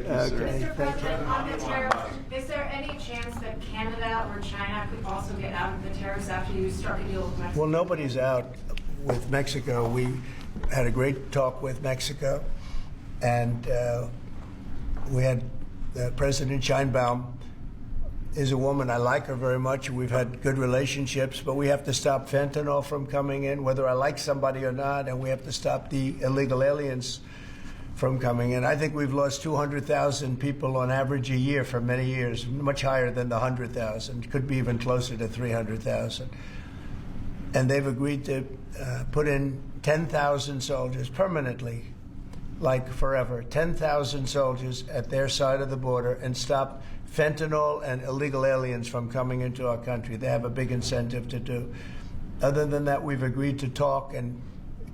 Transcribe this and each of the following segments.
Thank you, sir. Mr. President, on the tariffs, is there any chance that Canada or China could also get out of the tariffs after you start to deal with Mexico? Well, nobody's out with Mexico. We had a great talk with Mexico, and we had President Sheinbaum is a woman. I like her very much. We've had good relationships, but we have to stop fentanyl from coming in, whether I like somebody or not, and we have to stop the illegal aliens from coming in. I think we've lost 200,000 people on average a year for many years, much higher than the 100,000. Could be even closer to 300,000. And they've agreed to put in 10,000 soldiers permanently, like forever, 10,000 soldiers at their side of the border and stop fentanyl and illegal aliens from coming into our country. They have a big incentive to do. Other than that, we've agreed to talk and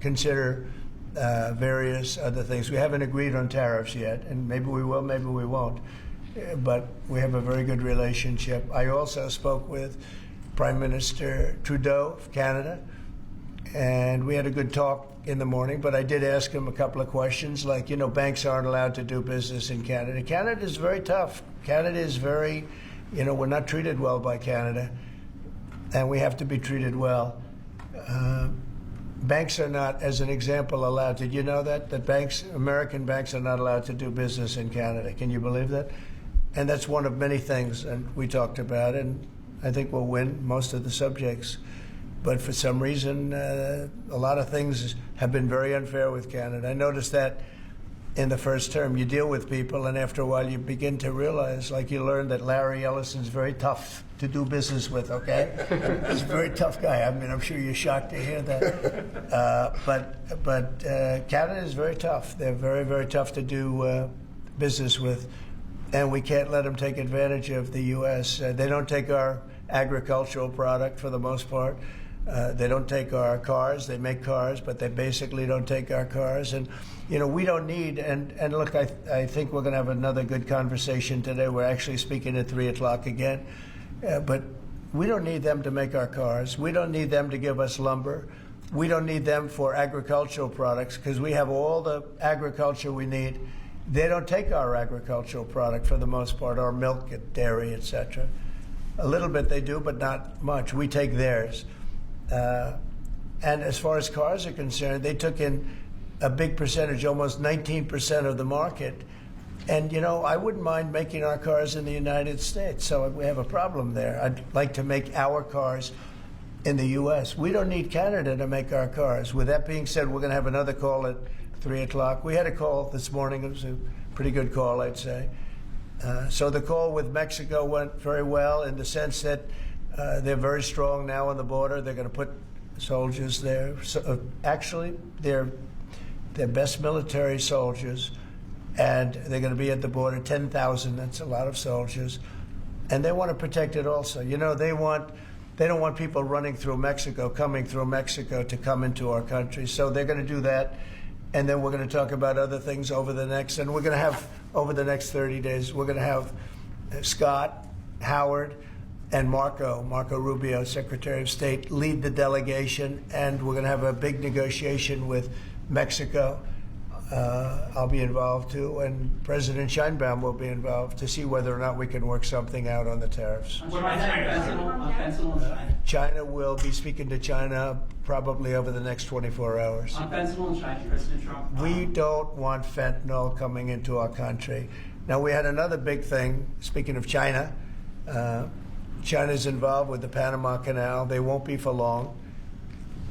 consider various other things. We haven't agreed on tariffs yet, and maybe we will, maybe we won't. But we have a very good relationship. I also spoke with Prime Minister Trudeau of Canada, and we had a good talk in the morning, but I did ask him a couple of questions, like, you know, banks aren't allowed to do business in Canada. Canada is very tough. Canada is very, you know, we're not treated well by Canada, and we have to be treated well. Banks are not, as an example, allowed to. You know that banks, American banks, are not allowed to do business in Canada. Can you believe that? And that's one of many things, and we talked about it, and I think we'll win most of the subjects. But for some reason, a lot of things have been very unfair with Canada. I noticed that in the first term. You deal with people, and after a while you begin to realize, like you learn that Larry Ellison's very tough to do business with, okay? He's a very tough guy. I mean, I'm sure you're shocked to hear that. But Canada is very tough. They're very, very tough to do business with, and we can't let them take advantage of the U.S. They don't take our agricultural product for the most part. They don't take our cars. They make cars, but they basically don't take our cars. And, you know, we don't need, and look, I think we're going to have another good conversation today. We're actually speaking at 3 o'clock again. But we don't need them to make our cars. We don't need them to give us lumber. We don't need them for agricultural products because we have all the agriculture we need. They don't take our agricultural product for the most part, our milk, dairy, etc. A little bit they do, but not much. We take theirs. And as far as cars are concerned, they took in a big percentage, almost 19% of the market. And, you know, I wouldn't mind making our cars in the United States, so we have a problem there. I'd like to make our cars in the U.S. We don't need Canada to make our cars. With that being said, we're going to have another call at 3 o'clock. We had a call this morning. It was a pretty good call, I'd say. So the call with Mexico went very well in the sense that they're very strong now on the border. They're going to put soldiers there. So, actually, they're best military soldiers, and they're going to be at the border, 10,000. That's a lot of soldiers, and they want to protect it also. You know, they don't want people running through Mexico, coming through Mexico to come into our country. So they're going to do that, and then we're going to talk about other things over the next 30 days. We're going to have Scott, Howard, and Marco Rubio, Secretary of State, lead the delegation, and we're going to have a big negotiation with Mexico. I'll be involved too, and President Sheinbaum will be involved to see whether or not we can work something out on the tariffs. What about fentanyl? China will be speaking to China probably over the next 24 hours. On fentanyl in China, President Trump. We don't want fentanyl coming into our country. Now, we had another big thing, speaking of China. China's involved with the Panama Canal. They won't be for long,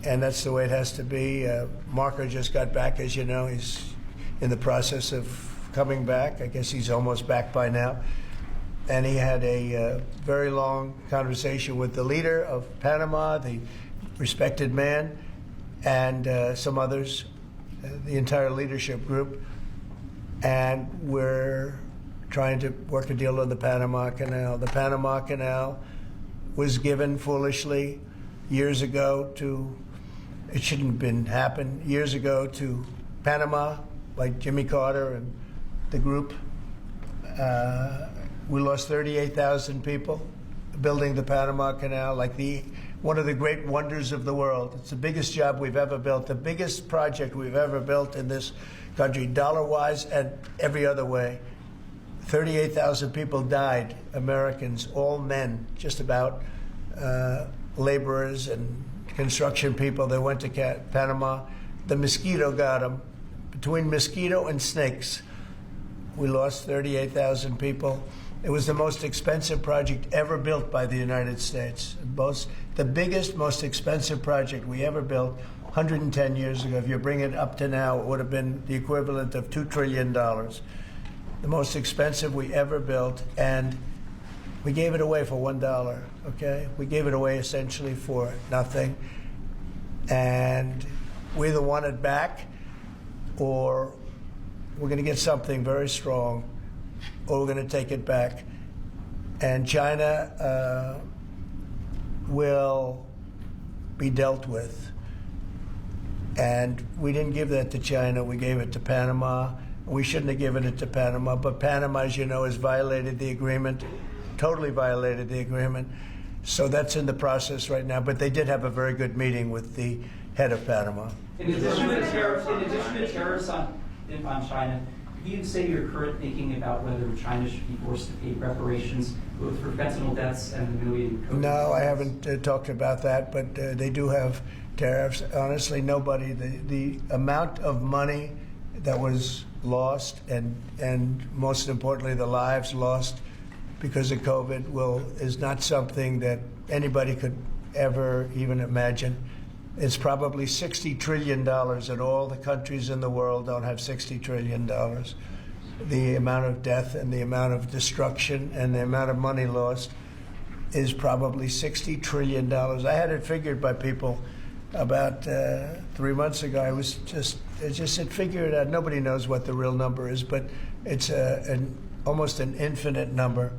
and that's the way it has to be. Marco just got back, as you know. He's in the process of coming back. I guess he's almost back by now. And he had a very long conversation with the leader of Panama, the respected man, and some others, the entire leadership group. And we're trying to work a deal on the Panama Canal. The Panama Canal was given foolishly years ago to, it shouldn't have been happened, years ago to Panama, like Jimmy Carter and the group. We lost 38,000 people building the Panama Canal, like one of the great wonders of the world. It's the biggest job we've ever built, the biggest project we've ever built in this country, dollar-wise and every other way. 38,000 people died, Americans, all men, just about, laborers and construction people. They went to Panama. The mosquito got them. Between mosquito and snakes, we lost 38,000 people. It was the most expensive project ever built by the United States. The biggest, most expensive project we ever built 110 years ago. If you bring it up to now, it would have been the equivalent of $2 trillion. The most expensive we ever built, and we gave it away for $1, okay? We gave it away essentially for nothing. And we either want it back, or we're going to get something very strong, or we're going to take it back. And China will be dealt with. And we didn't give that to China. We gave it to Panama. We shouldn't have given it to Panama. But Panama, as you know, has violated the agreement, totally violated the agreement. So that's in the process right now. But they did have a very good meeting with the head of Panama. In addition to tariffs on China, could you say your current thinking about whether China should be forced to pay reparations both for fentanyl deaths and the million COVID No, I haven't talked about that, but they do have tariffs. Honestly, nobody, the amount of money that was lost and most importantly, the lives lost because of COVID is not something that anybody could ever even imagine. It's probably $60 trillion, and all the countries in the world don't have $60 trillion. The amount of death and the amount of destruction and the amount of money lost is probably $60 trillion. I had it figured by people about 3 months ago. I just said, figure it out. Nobody knows what the real number is, but it's almost an infinite number,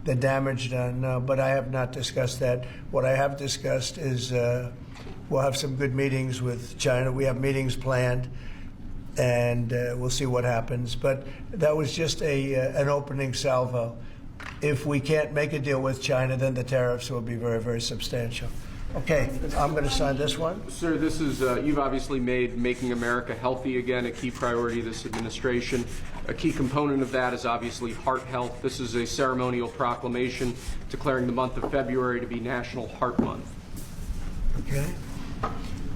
the damage done. But I have not discussed that. What I have discussed is we'll have some good meetings with China. We have meetings planned, and we'll see what happens. But that was just an opening salvo. If we can't make a deal with China, then the tariffs will be very, very substantial. Okay, I'm going to sign this one. Sir, this is, you've obviously made making America healthy again a key priority of this administration. A key component of that is obviously heart health. This is a ceremonial proclamation declaring the month of February to be National Heart Month. Okay.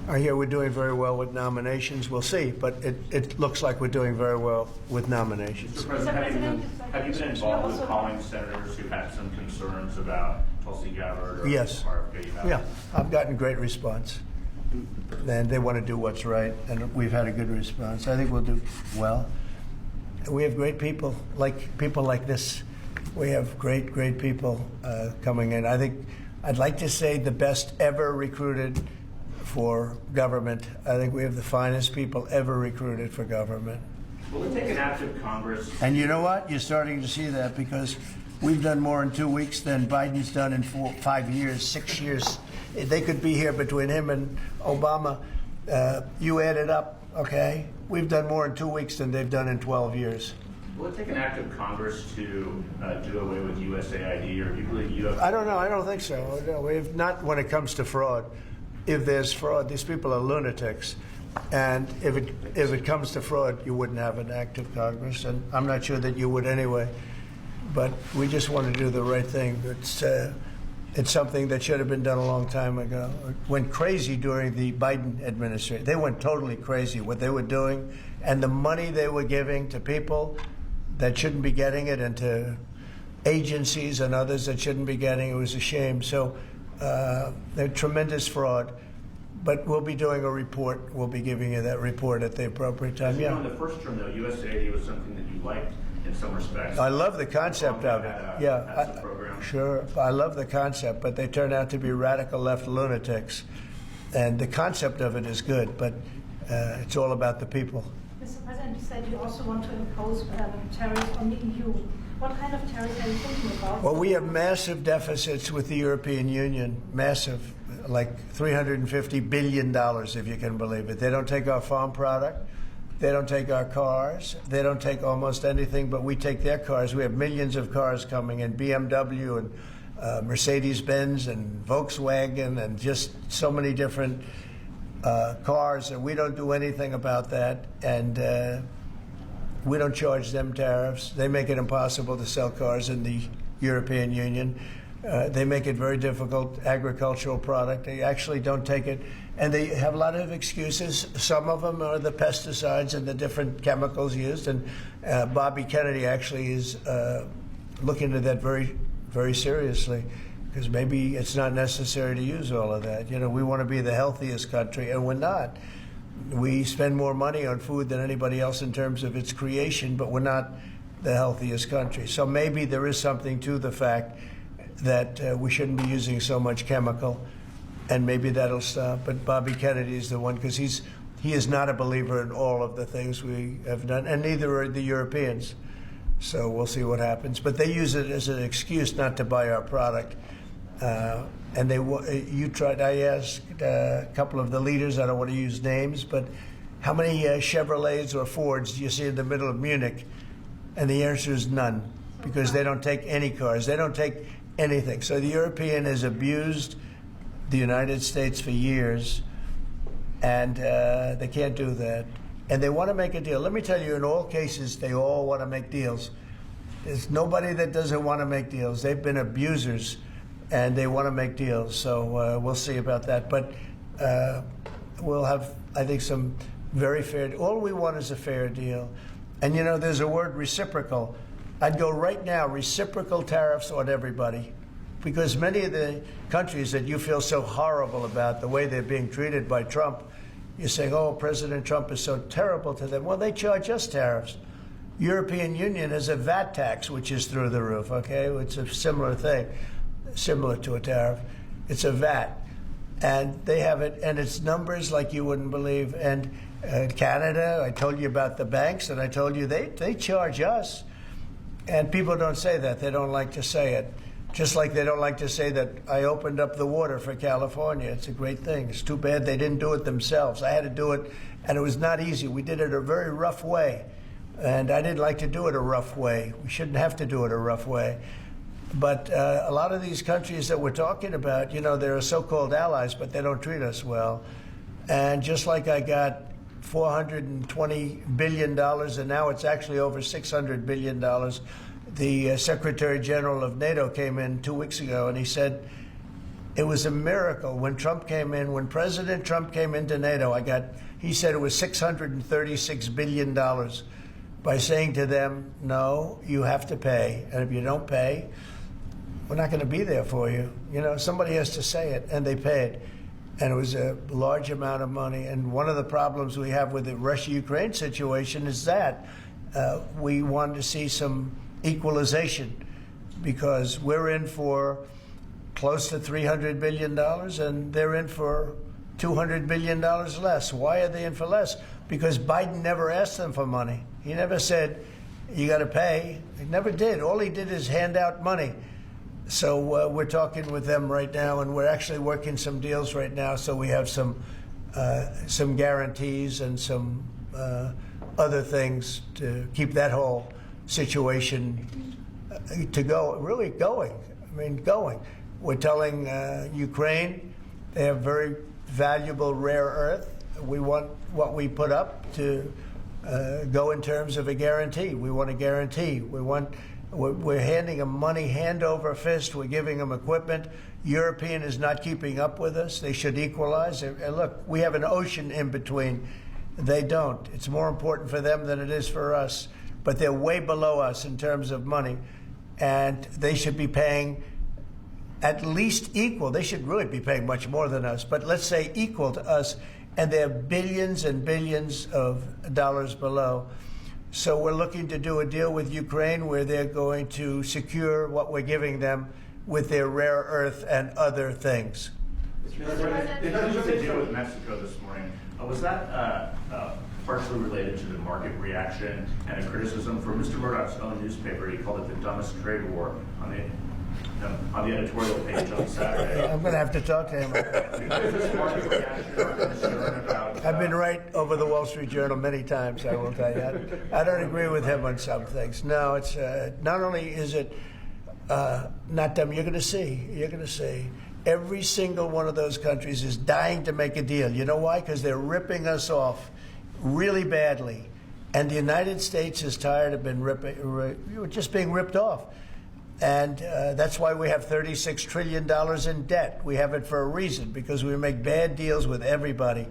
I hear we're doing very well with nominations. We'll see, but it looks like we're doing very well with nominations. Mr. President, have you been involved with calling senators who had some concerns about Tulsi Gabbard or Yes. RFK? Yeah, I've gotten great response. And they want to do what's right, and we've had a good response. I think we'll do well. We have great people like this. We have great, great people coming in. I think I'd like to say the best ever recruited for government. I think we have the finest people ever recruited for government. Will it take an active Congress? And you know what? You're starting to see that because we've done more in 2 weeks than Biden's done in 5 years, 6 years. They could be here between him and Obama. You add it up, okay? We've done more in 2 weeks than they've done in 12 years. Will it take an active Congress to do away with USAID, or do you believe you have? I don't know. I don't think so. No, we've not when it comes to fraud. If there's fraud, these people are lunatics. And if it comes to fraud, you wouldn't have an active Congress. And I'm not sure that you would anyway. But we just want to do the right thing. It's something that should have been done a long time ago. It went crazy during the Biden administration. They went totally crazy, what they were doing. And the money they were giving to people that shouldn't be getting it, and to agencies and others that shouldn't be getting it, was a shame. So they're tremendous fraud. But we'll be doing a report. We'll be giving you that report at the appropriate time. You know, in the first term, though, USAID was something that you liked in some respects. I love the concept of it. Yeah, As a program. Sure. I love the concept, but they turn out to be radical left lunatics. And the concept of it is good, but it's all about the people. Mr. President, you said you also want to impose tariffs on the EU. What kind of tariffs are you thinking about? Well, we have massive deficits with the European Union, massive, like $350 billion, if you can believe it. They don't take our farm product. They don't take our cars. They don't take almost anything, but we take their cars. We have millions of cars coming in, BMW and Mercedes-Benz and Volkswagen and just so many different cars, and we don't do anything about that. And We don't charge them tariffs. They make it impossible to sell cars in the European Union. They make it very difficult, agricultural product. They actually don't take it. And they have a lot of excuses. Some of them are the pesticides and the different chemicals used. And Bobby Kennedy actually is looking at that very, very seriously, because maybe it's not necessary to use all of that. You know, we want to be the healthiest country, and we're not. We spend more money on food than anybody else in terms of its creation, but we're not the healthiest country. So maybe there is something to the fact that we shouldn't be using so much chemical, and maybe that'll stop. But Bobby Kennedy is the one, because he is not a believer in all of the things we have done, and neither are the Europeans. So we'll see what happens. But they use it as an excuse not to buy our product. And I asked a couple of the leaders, I don't want to use names, but how many Chevrolets or Fords do you see in the middle of Munich? And the answer is none, because they don't take any cars. They don't take anything. So the European has abused the United States for years, and they can't do that. And they want to make a deal. Let me tell you, in all cases, they all want to make deals. There's nobody that doesn't want to make deals. They've been abusers, and they want to make deals. So we'll see about that. But we'll have, I think, some very fair. All we want is a fair deal. And, you know, there's a word, reciprocal. I'd go right now, reciprocal tariffs on everybody. Because many of the countries that you feel so horrible about, the way they're being treated by Trump, you're saying, oh, President Trump is so terrible to them. Well, they charge us tariffs. European Union has a VAT tax, which is through the roof, okay? It's a similar thing, similar to a tariff. It's a VAT. And they have it, and it's numbers like you wouldn't believe. And Canada, I told you about the banks, and I told you they charge us. And people don't say that. They don't like to say it. Just like they don't like to say that I opened up the water for California. It's a great thing. It's too bad they didn't do it themselves. I had to do it, and it was not easy. We did it a very rough way, and I didn't like to do it a rough way. We shouldn't have to do it a rough way. But a lot of these countries that we're talking about, you know, they're so-called allies, but they don't treat us well. And just like I got $420 billion, and now it's actually over $600 billion, the Secretary General of NATO came in 2 weeks ago, and he said it was a miracle when Trump came in, when President Trump came into NATO. He said it was $636 billion by saying to them, no, you have to pay. And if you don't pay, we're not going to be there for you. You know, somebody has to say it, and they paid. And it was a large amount of money. And one of the problems we have with the Russia-Ukraine situation is that we wanted to see some equalization, because we're in for close to $300 billion, and they're in for $200 billion less. Why are they in for less? Because Biden never asked them for money. He never said, you got to pay. He never did. All he did is hand out money. So we're talking with them right now, and we're actually working some deals right now. So we have some guarantees and some other things to keep that whole situation to go, really going. I mean, going. We're telling Ukraine they have very valuable rare earth. We want what we put up to go in terms of a guarantee. We want a guarantee. We're handing them money hand over fist. We're giving them equipment. European is not keeping up with us. They should equalize. And look, we have an ocean in between. They don't. It's more important for them than it is for us. But they're way below us in terms of money. And they should be paying at least equal. They should really be paying much more than us. But let's say equal to us. And they're billions and billions of dollars below. So we're looking to do a deal with Ukraine where they're going to secure what we're giving them with their rare earth and other things. They just a deal with Mexico this morning. Was that partially related to the market reaction and a criticism for Mr. Murdoch's own newspaper? He called it the dumbest trade war on the editorial page on Saturday. I'm going to have to talk to him. I've been right over the Wall Street Journal many times, I will tell you. I don't agree with him on some things. No, it's not only is it not dumb, you're going to see. Every single one of those countries is dying to make a deal. You know why? Because they're ripping us off really badly. And the United States is tired of just being ripped off. And that's why we have $36 trillion in debt. We have it for a reason, because we make bad deals with everybody.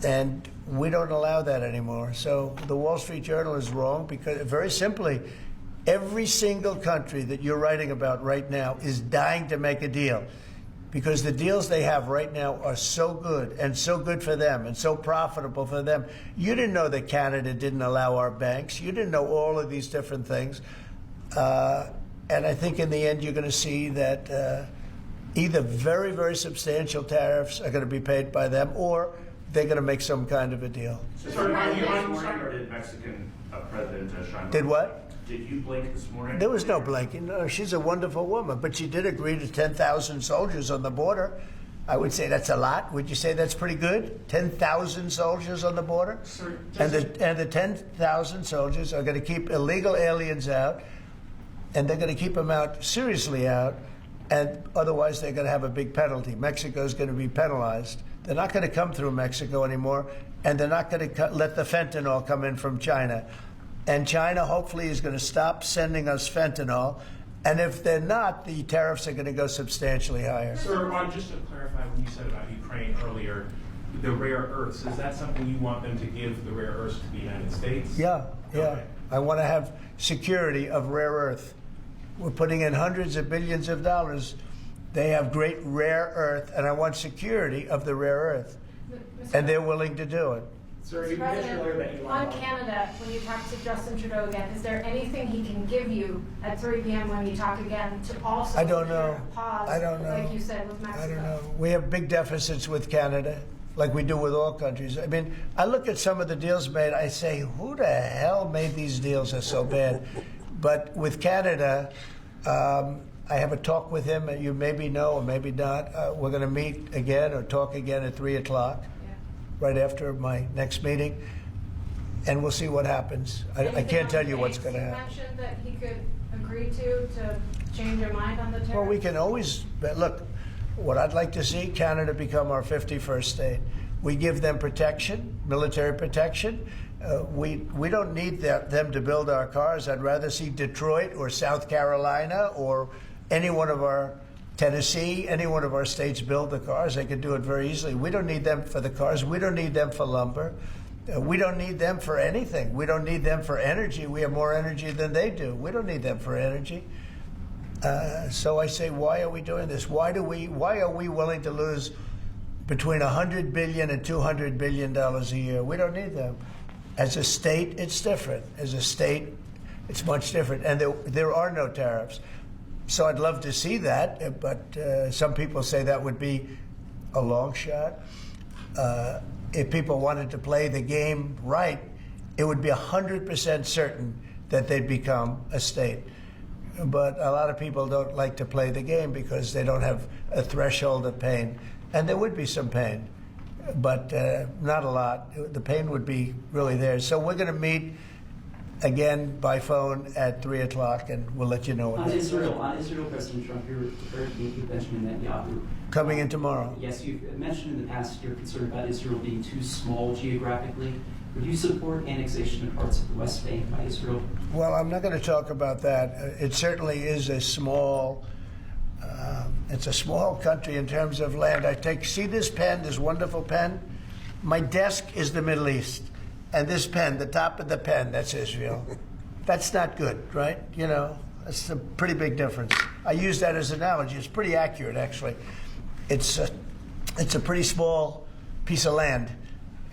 And we don't allow that anymore. So the Wall Street Journal is wrong, because very simply, every single country that you're writing about right now is dying to make a deal, because the deals they have right now are so good and so good for them and so profitable for them. You didn't know that Canada didn't allow our banks. You didn't know all of these different things. And I think in the end, you're going to see that either very, very substantial tariffs are going to be paid by them, or they're going to make some kind of a deal. So sorry, or did Mexican President Sheinbaum? Did what? Did you blink this morning? There was no blinking. No, she's a wonderful woman, but she did agree to 10,000 soldiers on the border. I would say that's a lot. Would you say that's pretty good? 10,000 soldiers on the border? Sir, And the 10,000 soldiers are going to keep illegal aliens out, and they're going to keep them out, seriously out, and otherwise they're going to have a big penalty. Mexico is going to be penalized. They're not going to come through Mexico anymore, and they're not going to let the fentanyl come in from China. And China hopefully is going to stop sending us fentanyl. And if they're not, the tariffs are going to go substantially higher. Sir, Ron, just to clarify what you said about Ukraine earlier, the rare earths, is that something you want them to give the rare earths to the United States? Yeah. Okay. I want to have security of rare earth. We're putting in hundreds of billions of dollars. They have great rare earth, and I want security of the rare earth. And they're willing to do it. Sir, Mr. you mentioned earlier that President, Elon on Musk- Canada, when you talk to Justin Trudeau again, is there anything he can give you at 3 p.m. when you talk again to also I don't know. pause, I don't know. like you said with Mexico? I don't know. We have big deficits with Canada, like we do with all countries. I mean, I look at some of the deals made, I say, who the hell made these deals are so bad? But with Canada, I have a talk with him, and you maybe know or maybe not. We're going to meet again or talk again at 3 o'clock, right after my next meeting, and we'll see what happens. I can't tell you what's going to happen. You mentioned that he could agree to change your mind on the tariff? Well, we can always, look, what I'd like to see, Canada become our 51st state. We give them protection, military protection. We don't need them to build our cars. I'd rather see Detroit or South Carolina or any one of our, Tennessee, any one of our states build the cars. They can do it very easily. We don't need them for the cars. We don't need them for lumber. We don't need them for anything. We don't need them for energy. We have more energy than they do. We don't need them for energy. So I say, why are we doing this? Why are we willing to lose between $100 billion and $200 billion a year? We don't need them. As a state, it's different. As a state, it's much different. And there are no tariffs. So I'd love to see that, but some people say that would be a long shot. If people wanted to play the game right, it would be 100% certain that they'd become a state. But a lot of people don't like to play the game because they don't have a threshold of pain. And there would be some pain, but not a lot. The pain would be really there. So we're going to meet again by phone at 3 o'clock, and we'll let you know. On Israel, President Trump, you're prepared to meet with Benjamin Netanyahu. Coming in tomorrow. Yes, you've mentioned in the past you're concerned about Israel being too small geographically. Would you support annexation of parts of the West Bank by Israel? Well, I'm not going to talk about that. It certainly is a small. It's a small country in terms of land. See this pen, this wonderful pen? My desk is the Middle East. And this pen, the top of the pen, that's Israel. That's not good, right? You know, that's a pretty big difference. I use that as an analogy. It's pretty accurate, actually. It's a pretty small piece of land.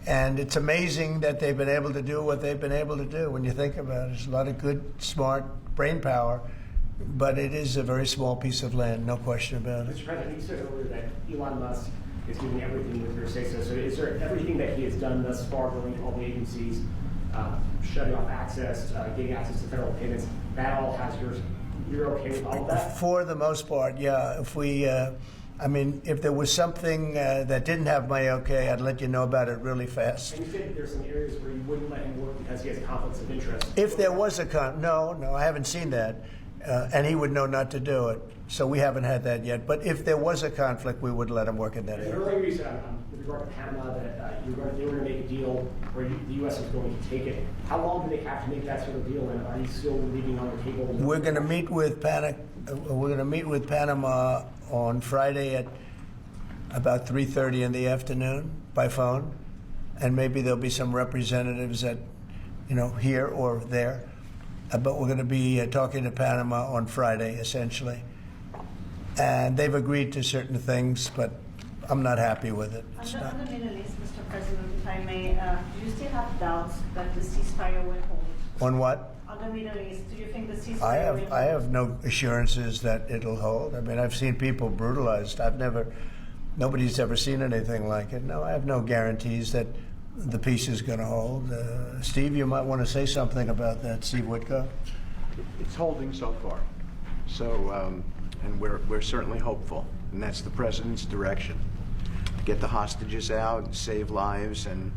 And it's amazing that they've been able to do what they've been able to do when you think about it. There's a lot of good, smart brain power, but it is a very small piece of land, no question about it. Mr. President, you said earlier that Elon Musk is doing everything with your say-so. So is there everything that he has done thus far, going to all the agencies, shutting off access, getting access to federal payments, that all has yours? You're okay with all of that? For the most part, yeah. If we, if there was something that didn't have my okay, I'd let you know about it really fast. And you said that there's some areas where you wouldn't let him work because he has conflicts of interest. If there was a no, I haven't seen that. and he would know not to do it. So we haven't had that yet. But if there was a conflict, we would let him work in that And area. earlier you said, with regard to Panama, that they were going to make a deal where the U.S. was going to take it. How long do they have to make that sort of deal, and are you still leaving on the table? We're going to meet with Panama on Friday at about 3:30 in the afternoon by phone, and maybe there'll be some representatives at, here or there. But we're going to be talking to Panama on Friday, essentially. And they've agreed to certain things, but I'm not happy with it. It's On not- the Middle East, Mr. President, if I may, do you still have doubts that the ceasefire will hold? On what? On the Middle East, do you think the ceasefire will hold? I have no assurances that it'll hold. I mean, I've seen people brutalized. Nobody's ever seen anything like it. No, I have no guarantees that the peace is going to hold. Steve, you might want to say something about that. Steve Woodcock. It's holding so far. So, and we're certainly hopeful, and that's the president's direction. Get the hostages out, save lives, and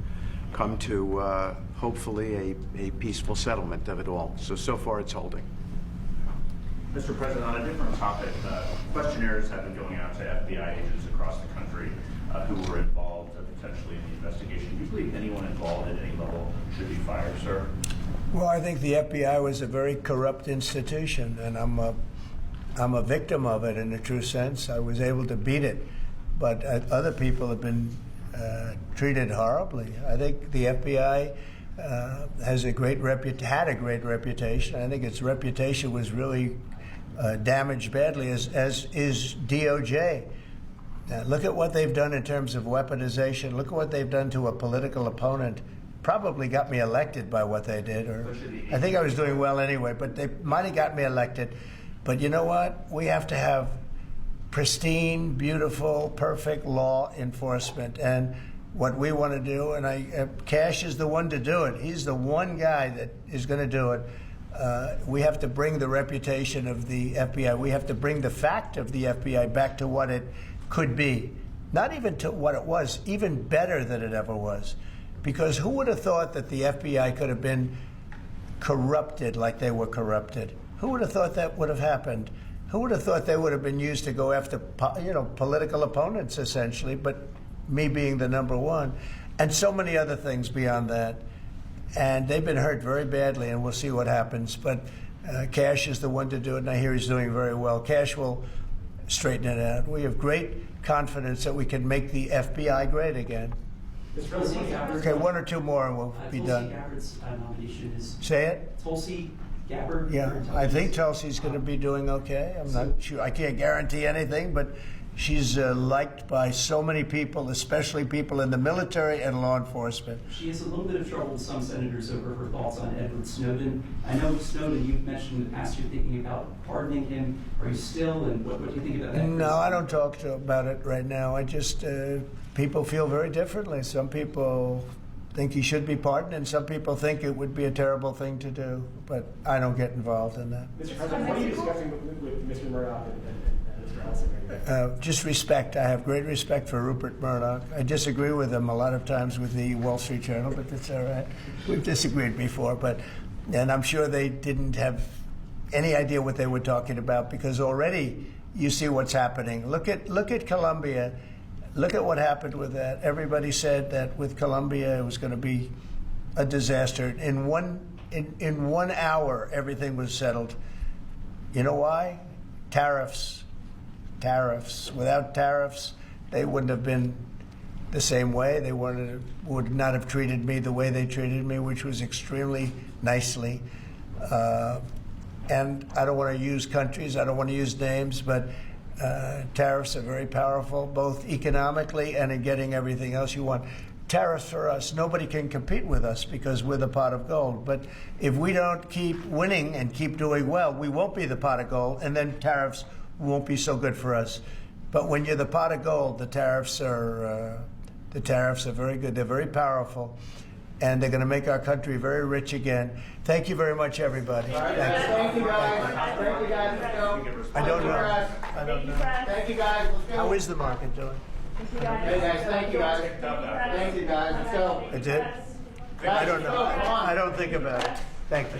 come to hopefully a peaceful settlement of it all. So far it's holding. Mr. President, on a different topic, questionnaires have been going out to FBI agents across the country who were involved potentially in the investigation. Do you believe anyone involved at any level should be fired, sir? Well, I think the FBI was a very corrupt institution, and I'm a victim of it in a true sense. I was able to beat it, but other people have been treated horribly. I think the FBI had a great reputation. I think its reputation was really damaged badly, as is DOJ. Look at what they've done in terms of weaponization. Look at what they've done to a political opponent. Probably got me elected by what they did, or I think I was doing well anyway, but they might have got me elected. But you know what? We have to have pristine, beautiful, perfect law enforcement. And what we want to do, and Cash is the one to do it. He's the one guy that is going to do it. We have to bring the reputation of the FBI. We have to bring the fact of the FBI back to what it could be. Not even to what it was, even better than it ever was. Because who would have thought that the FBI could have been corrupted like they were corrupted? Who would have thought that would have happened? Who would have thought they would have been used to go after, political opponents, essentially, but me being the number one, and so many other things beyond that. And they've been hurt very badly, and we'll see what happens. But Cash is the one to do it, and I hear he's doing very well. Cash will straighten it out. We have great confidence that we can make the FBI great again. Okay, one or two more and we'll be done. Tulsi Gabbard's nomination is... Say it? Tulsi Gabbard? Yeah, I think Tulsi's going to be doing okay. I'm not sure. I can't guarantee anything, but she's liked by so many people, especially people in the military and law enforcement. She has a little bit of trouble with some senators over her thoughts on Edward Snowden. I know Snowden, you've mentioned in the past you're thinking about pardoning him. Are you still, and what do you think about that? No, I don't talk about it right now. I just, people feel very differently. Some people think he should be pardoned, and some people think it would be a terrible thing to do, but I don't get involved in that. Mr. President, what are you discussing with Mr. Murdoch and Mr. Ellison? Just respect. I have great respect for Rupert Murdoch. I disagree with him a lot of times with the Wall Street Journal, but that's all right. We've disagreed before, and I'm sure they didn't have any idea what they were talking about, because already you see what's happening. Look at Colombia. Look at what happened with that. Everybody said that with Colombia it was going to be a disaster. In 1 hour, everything was settled. You know why? Tariffs. Without tariffs, they wouldn't have been the same way. They would not have treated me the way they treated me, which was extremely nicely. And I don't want to use countries, I don't want to use names, but tariffs are very powerful, both economically and in getting everything else you want. Tariffs for us, nobody can compete with us because we're the pot of gold. But if we don't keep winning and keep doing well, we won't be the pot of gold, and then tariffs won't be so good for us. But when you're the pot of gold, the tariffs are very good. They're very powerful, and they're going to make our country very rich again. Thank you very much, everybody. Thank you, guys. Thank you, guys. Let's go. I don't know. Thank you, guys. Let's go. How is the market doing? Hey, guys. Thank you, guys. Thank you, guys. Let's go. It did? I don't know. I don't think about it. Thank you.